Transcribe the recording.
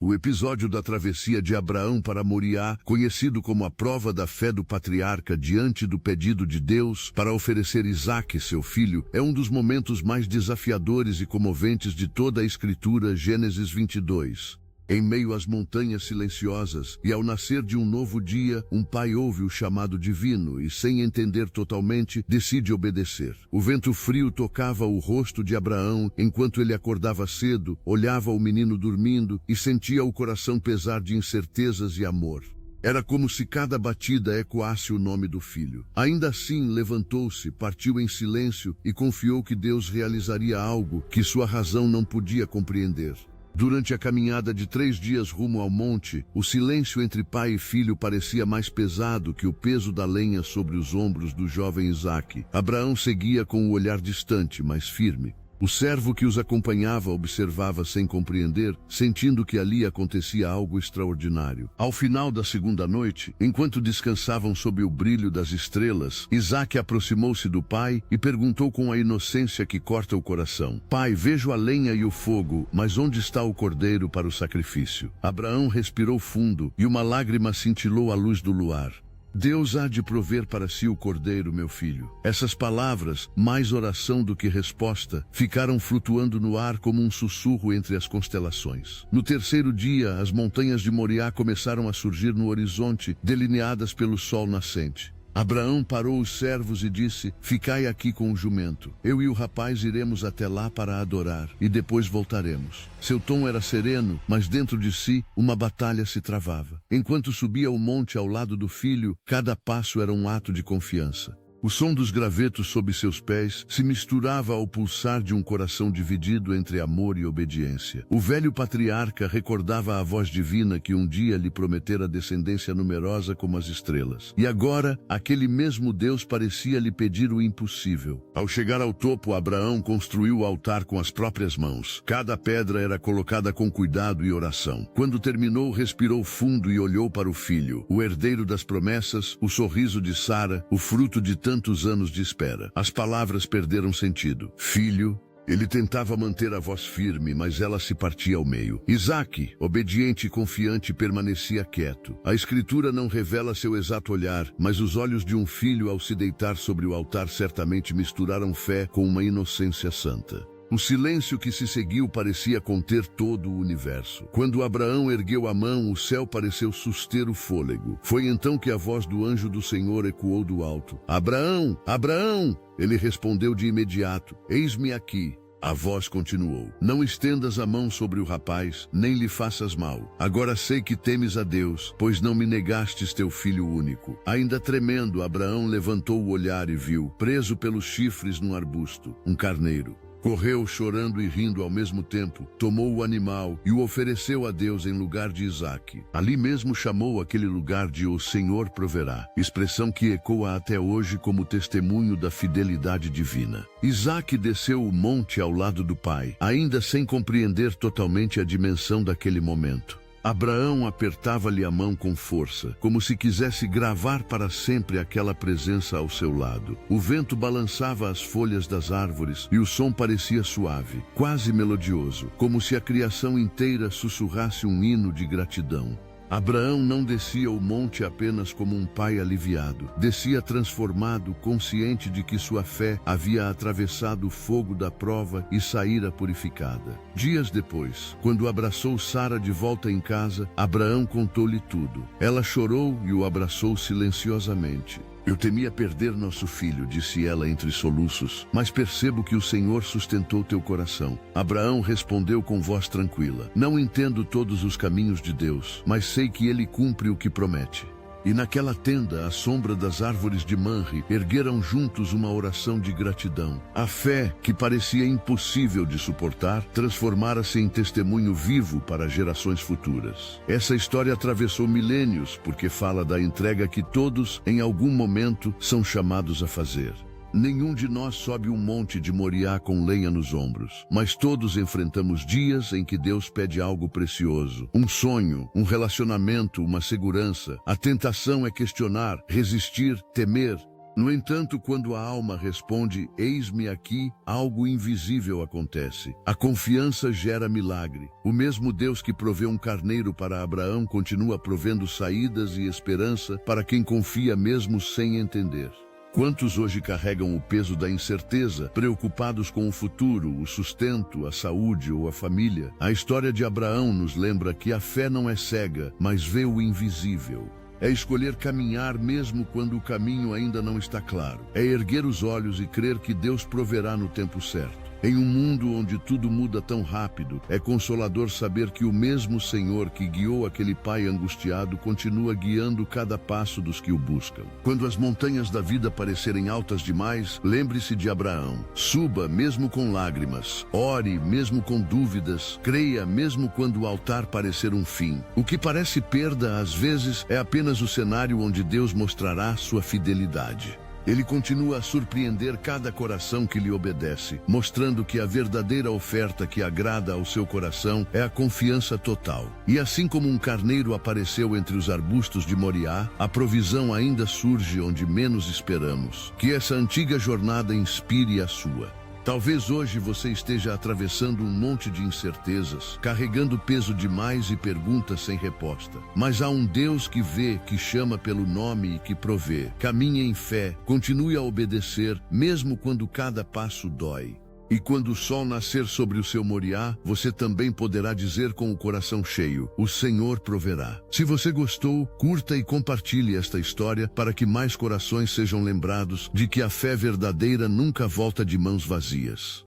O episódio da travessia de Abraão para Moriá, conhecido como a prova da fé do patriarca diante do pedido de Deus para oferecer Isaque, seu filho, é um dos momentos mais desafiadores e comoventes de toda a Escritura. Gênesis 22. Em meio às montanhas silenciosas e ao nascer de um novo dia, um pai ouve o chamado divino e, sem entender totalmente, decide obedecer. O vento frio tocava o rosto de Abraão enquanto ele acordava cedo, olhava o menino dormindo e sentia o coração pesar de incertezas e amor. Era como se cada batida ecoasse o nome do filho. Ainda assim, levantou-se, partiu em silêncio e confiou que Deus realizaria algo que sua razão não podia compreender. Durante a caminhada de 3 dias rumo ao monte, o silêncio entre pai e filho parecia mais pesado que o peso da lenha sobre os ombros do jovem Isaque. Abraão seguia com o olhar distante, mas firme. O servo que os acompanhava observava sem compreender, sentindo que ali acontecia algo extraordinário. Ao final da segunda noite, enquanto descansavam sob o brilho das estrelas, Isaque aproximou-se do pai e perguntou com a inocência que corta o coração: "Pai, vejo a lenha e o fogo, mas onde está o cordeiro para o sacrifício?" Abraão respirou fundo e uma lágrima cintilou à luz do luar. "Deus há de prover para si o cordeiro, meu filho." Essas palavras, mais oração do que resposta, ficaram flutuando no ar como um sussurro entre as constelações. No terceiro dia, as montanhas de Moriá começaram a surgir no horizonte, delineadas pelo sol nascente. Abraão parou os servos e disse: "Ficai aqui com o jumento. Eu e o rapaz iremos até lá para adorar, e depois voltaremos." Seu tom era sereno, mas dentro de si, uma batalha se travava. Enquanto subia o monte ao lado do filho, cada passo era um ato de confiança. O som dos gravetos sob seus pés se misturava ao pulsar de um coração dividido entre amor e obediência. O velho patriarca recordava a voz divina que um dia lhe prometera descendência numerosa como as estrelas. E agora, aquele mesmo Deus parecia lhe pedir o impossível. Ao chegar ao topo, Abraão construiu o altar com as próprias mãos. Cada pedra era colocada com cuidado e oração. Quando terminou, respirou fundo e olhou para o filho, o herdeiro das promessas, o sorriso de Sara, o fruto de tantos anos de espera. As palavras perderam sentido. "Filho." Ele tentava manter a voz firme, mas ela se partia ao meio. Isaque, obediente e confiante, permanecia quieto. A Escritura não revela seu exato olhar, mas os olhos de um filho ao se deitar sobre o altar certamente misturaram fé com uma inocência santa. O silêncio que se seguiu parecia conter todo o universo. Quando Abraão ergueu a mão, o céu pareceu suster o fôlego. Foi então que a voz do anjo do Senhor ecoou do alto: "Abraão! Abraão!" Ele respondeu de imediato: "Eis-me aqui." A voz continuou: "Não estendas a mão sobre o rapaz, nem lhe faças mal. Agora sei que temes a Deus, pois não me negastes teu filho único." Ainda tremendo, Abraão levantou o olhar e viu, preso pelos chifres num arbusto, um carneiro. Correu chorando e rindo ao mesmo tempo, tomou o animal e o ofereceu a Deus em lugar de Isaque. Ali mesmo chamou aquele lugar de "O Senhor proverá", expressão que ecoa até hoje como testemunho da fidelidade divina. Isaque desceu o monte ao lado do pai, ainda sem compreender totalmente a dimensão daquele momento. Abraão apertava-lhe a mão com força, como se quisesse gravar para sempre aquela presença ao seu lado. O vento balançava as folhas das árvores e o som parecia suave, quase melodioso, como se a criação inteira sussurrasse um hino de gratidão. Abraão não descia o monte apenas como um pai aliviado. Descia transformado, consciente de que sua fé havia atravessado o fogo da prova e saíra purificada. Dias depois, quando abraçou Sara de volta em casa, Abraão contou-lhe tudo. Ela chorou e o abraçou silenciosamente. "Eu temia perder nosso filho", disse ela entre soluços, "mas percebo que o Senhor sustentou teu coração." Abraão respondeu com voz tranquila: "Não entendo todos os caminhos de Deus, mas sei que Ele cumpre o que promete." E naquela tenda, à sombra das árvores de Manre, ergueram juntos uma oração de gratidão. A fé, que parecia impossível de suportar, transformara-se em testemunho vivo para gerações futuras. Essa história atravessou milênios, porque fala da entrega que todos, em algum momento, são chamados a fazer. Nenhum de nós sobe um monte de Moriá com lenha nos ombros, mas todos enfrentamos dias em que Deus pede algo precioso, um sonho, um relacionamento, uma segurança. A tentação é questionar, resistir, temer, No entanto, quando a alma responde, eis-me aqui, algo invisível acontece. A confiança gera milagre. O mesmo Deus que proveu um carneiro para Abraão continua provendo saídas e esperança para quem confia mesmo sem entender. Quantos hoje carregam o peso da incerteza, preocupados com o futuro, o sustento, a saúde ou a família? A história de Abraão nos lembra que a fé não é cega, mas vê o invisível. É escolher caminhar mesmo quando o caminho ainda não está claro. É erguer os olhos e crer que Deus proverá no tempo certo. Em um mundo onde tudo muda tão rápido, é consolador saber que o mesmo Senhor que guiou aquele pai angustiado continua guiando cada passo dos que o buscam. Quando as montanhas da vida parecerem altas demais, lembre-se de Abraão. Suba mesmo com lágrimas, ore mesmo com dúvidas, creia mesmo quando o altar parecer um fim. O que parece perda às vezes é apenas o cenário onde Deus mostrará sua fidelidade. Ele continua a surpreender cada coração que lhe obedece, mostrando que a verdadeira oferta que agrada ao seu coração é a confiança total. E assim como um carneiro apareceu entre os arbustos de Moriá, a provisão ainda surge onde menos esperamos. Que essa antiga jornada inspire a sua. Talvez hoje você esteja atravessando um monte de incertezas, carregando peso demais e perguntas sem resposta. Mas há um Deus que vê, que chama pelo nome e que provê. Caminhe em fé, continue a obedecer, mesmo quando cada passo dói. E quando o sol nascer sobre o seu Moriá, você também poderá dizer com o coração cheio, o Senhor proverá. Se você gostou, curta e compartilhe esta história para que mais corações sejam lembrados de que a fé verdadeira nunca volta de mãos vazias.